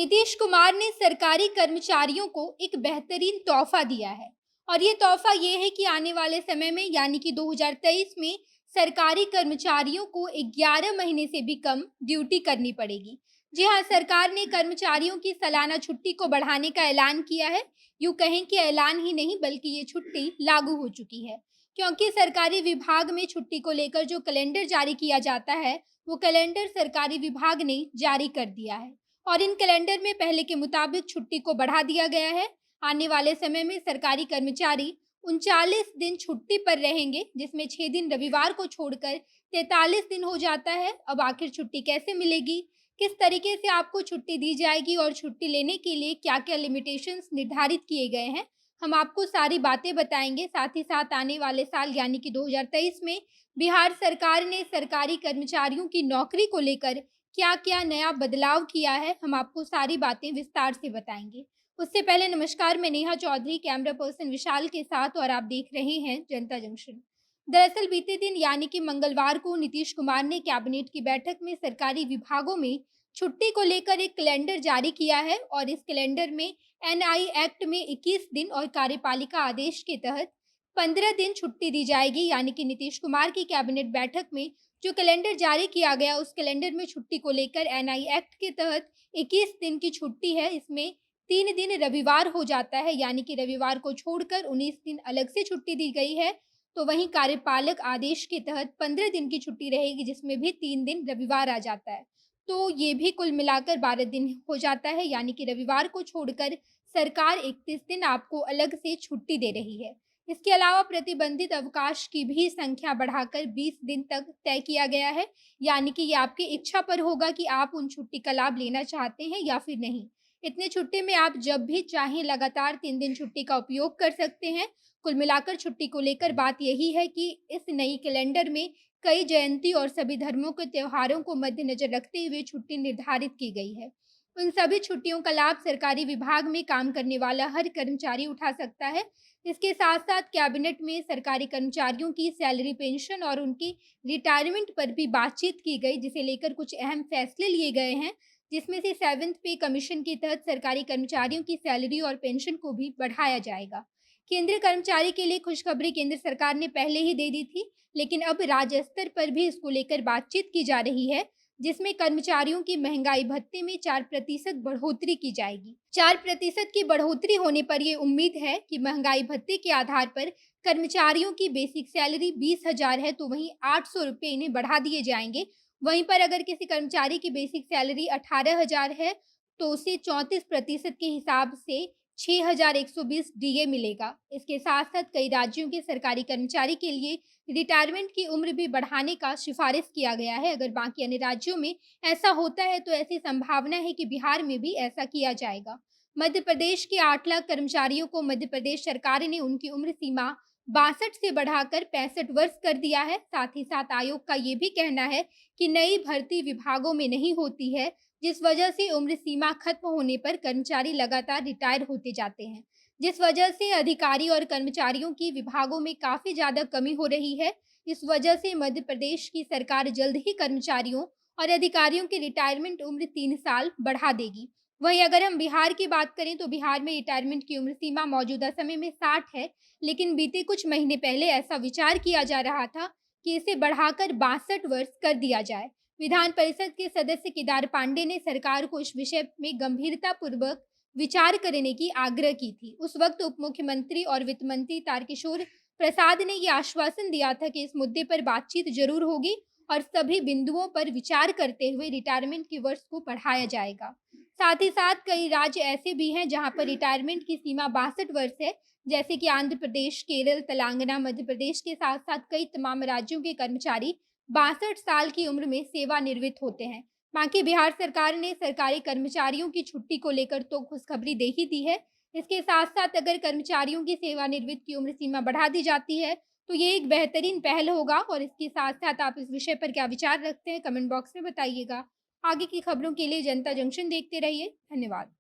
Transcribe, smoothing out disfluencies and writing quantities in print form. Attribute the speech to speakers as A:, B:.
A: नीतीश कुमार ने सरकारी कर्मचारियों को एक बेहतरीन तोहफा दिया है और ये तोहफा ये है कि आने वाले समय में यानी कि 2023 में सरकारी कर्मचारियों को 11 महीने से भी कम ड्यूटी करनी पड़ेगी। जी हाँ, सरकार ने कर्मचारियों की सालाना छुट्टी को बढ़ाने का ऐलान किया है। यूँ कहें कि ऐलान ही नहीं बल्कि ये छुट्टी लागू हो चुकी है, क्योंकि सरकारी विभाग में छुट्टी को लेकर जो कैलेंडर जारी किया जाता है, वो कैलेंडर सरकारी विभाग ने जारी कर दिया है। और इन कैलेंडर में पहले के मुताबिक छुट्टी को बढ़ा दिया गया है। आने वाले समय में सरकारी कर्मचारी 39 दिन छुट्टी पर रहेंगे, जिसमें 6 दिन रविवार को छोड़कर 43 दिन हो जाता है। अब आखिर छुट्टी कैसे मिलेगी, किस तरीके से आपको छुट्टी दी जाएगी और छुट्टी लेने के लिए क्या-क्या लिमिटेशंस निर्धारित किए गए हैं, हम आपको सारी बातें बताएंगे। साथ ही साथ आने वाले साल यानी कि 2023 में बिहार सरकार ने सरकारी कर्मचारियों की नौकरी को लेकर क्या-क्या नया बदलाव किया है, हम आपको सारी बातें विस्तार से बताएँगे। उससे पहले नमस्कार, मैं नेहा चौधरी, कैमरा पर्सन विशाल के साथ और आप देख रहे हैं जनता जंक्शन। दरअसल बीते दिन यानी कि मंगलवार को नीतीश कुमार ने कैबिनेट की बैठक में सरकारी विभागों में छुट्टी को लेकर एक कैलेंडर जारी किया है और इस कैलेंडर में एनआई एक्ट में 21 दिन और कार्यपालिका आदेश के तहत 15 दिन छुट्टी दी जाएगी। यानी कि नीतीश कुमार की कैबिनेट बैठक में जो कैलेंडर जारी किया गया, उस कैलेंडर में छुट्टी को लेकर एनआई एक्ट के तहत 21 दिन की छुट्टी है। इसमें 3 दिन रविवार हो जाता है, यानी कि रविवार को छोड़कर 19 दिन अलग से छुट्टी दी गई है। तो वहीं कार्यपालक आदेश के तहत 15 दिन की छुट्टी रहेगी, जिसमें भी 3 दिन रविवार आ जाता है। तो ये भी कुल मिलाकर 12 दिन हो जाता है, यानी कि रविवार को छोड़कर सरकार 31 दिन आपको अलग से छुट्टी दे रही है। इसके अलावा प्रतिबंधित अवकाश की भी संख्या बढ़ाकर 20 दिन तक तय किया गया है, यानी कि ये आपकी इच्छा पर होगा कि आप उन छुट्टी का लाभ लेना चाहते हैं या फिर नहीं। इतने छुट्टी में आप जब भी चाहें लगातार 3 दिन छुट्टी का उपयोग कर सकते हैं। कुल मिलाकर छुट्टी को लेकर बात यही है कि इस नई कैलेंडर में कई जयंती और सभी धर्मों के त्योहारों को मद्देनजर रखते हुए छुट्टी निर्धारित की गई है। उन सभी छुट्टियों का लाभ सरकारी विभाग में काम करने वाला हर कर्मचारी उठा सकता है। इसके साथ-साथ कैबिनेट में सरकारी कर्मचारियों की सैलरी, पेंशन और उनकी रिटायरमेंट पर भी बातचीत की गई, जिसे लेकर कुछ अहम फैसले लिए गए हैं, जिसमें से 7th पे कमीशन के तहत सरकारी कर्मचारियों की सैलरी और पेंशन को भी बढ़ाया जाएगा। केंद्रीय कर्मचारी के लिए खुशखबरी केंद्र सरकार ने पहले ही दे दी थी, लेकिन अब राज्य स्तर पर भी इसको लेकर बातचीत की जा रही है, जिसमें कर्मचारियों की महंगाई भत्ते में 4% बढ़ोतरी की जाएगी। 4% की बढ़ोतरी होने पर ये उम्मीद है कि महंगाई भत्ते के आधार पर कर्मचारियों की बेसिक सैलरी 20,000 है, तो वहीं 800 रुपये इन्हें बढ़ा दिए जाएंगे। वहीं पर अगर किसी कर्मचारी की बेसिक सैलरी 18,000 है, तो उसे 34% के हिसाब से 6,120 डीए मिलेगा। इसके साथ-साथ कई राज्यों के सरकारी कर्मचारी के लिए रिटायरमेंट की उम्र भी बढ़ाने का सिफारिश किया गया है। अगर बाकी अन्य राज्यों में ऐसा होता है, तो ऐसी संभावना है कि बिहार में भी ऐसा किया जाएगा। मध्य प्रदेश के 8 लाख कर्मचारियों को मध्य प्रदेश सरकार ने उनकी उम्र सीमा 62 से बढ़ाकर 65 वर्ष कर दिया है। साथ ही साथ आयोग का ये भी कहना है कि नई भर्ती विभागों में नहीं होती है, जिस वजह से उम्र सीमा खत्म होने पर कर्मचारी लगातार रिटायर होते जाते हैं, जिस वजह से अधिकारी और कर्मचारियों की विभागों में काफ़ी ज़्यादा कमी हो रही है। इस वजह से मध्य प्रदेश की सरकार जल्द ही कर्मचारियों और अधिकारियों की रिटायरमेंट उम्र 3 साल बढ़ा देगी। वहीं अगर हम बिहार की बात करें, तो बिहार में रिटायरमेंट की उम्र सीमा मौजूदा समय में 60 है, लेकिन बीते कुछ महीने पहले ऐसा विचार किया जा रहा था कि इसे बढ़ाकर 62 वर्ष कर दिया जाए। विधान परिषद के सदस्य केदार पांडे ने सरकार को इस विषय में गंभीरतापूर्वक विचार करने की आग्रह की थी। उस वक्त उप मुख्यमंत्री और वित्त मंत्री तारकिशोर प्रसाद ने ये आश्वासन दिया था कि इस मुद्दे पर बातचीत जरूर होगी और सभी बिंदुओं पर विचार करते हुए रिटायरमेंट के वर्ष को बढ़ाया जाएगा। साथ ही साथ कई राज्य ऐसे भी हैं जहां पर रिटायरमेंट की सीमा 62 वर्ष है, जैसे कि आंध्र प्रदेश, केरल, तेलंगाना, मध्य प्रदेश के साथ साथ कई तमाम राज्यों के कर्मचारी 62 साल की उम्र में सेवानिवृत्त होते हैं। बाकी बिहार सरकार ने सरकारी कर्मचारियों की छुट्टी को लेकर तो खुशखबरी दे ही दी है। इसके साथ-साथ अगर कर्मचारियों की सेवानिवृत्त की उम्र सीमा बढ़ा दी जाती है, तो ये एक बेहतरीन पहल होगा। और इसके साथ-साथ आप इस विषय पर क्या विचार रखते हैं, कमेंट बॉक्स में बताइएगा। आगे की खबरों के लिए जनता जंक्शन देखते रहिए। धन्यवाद।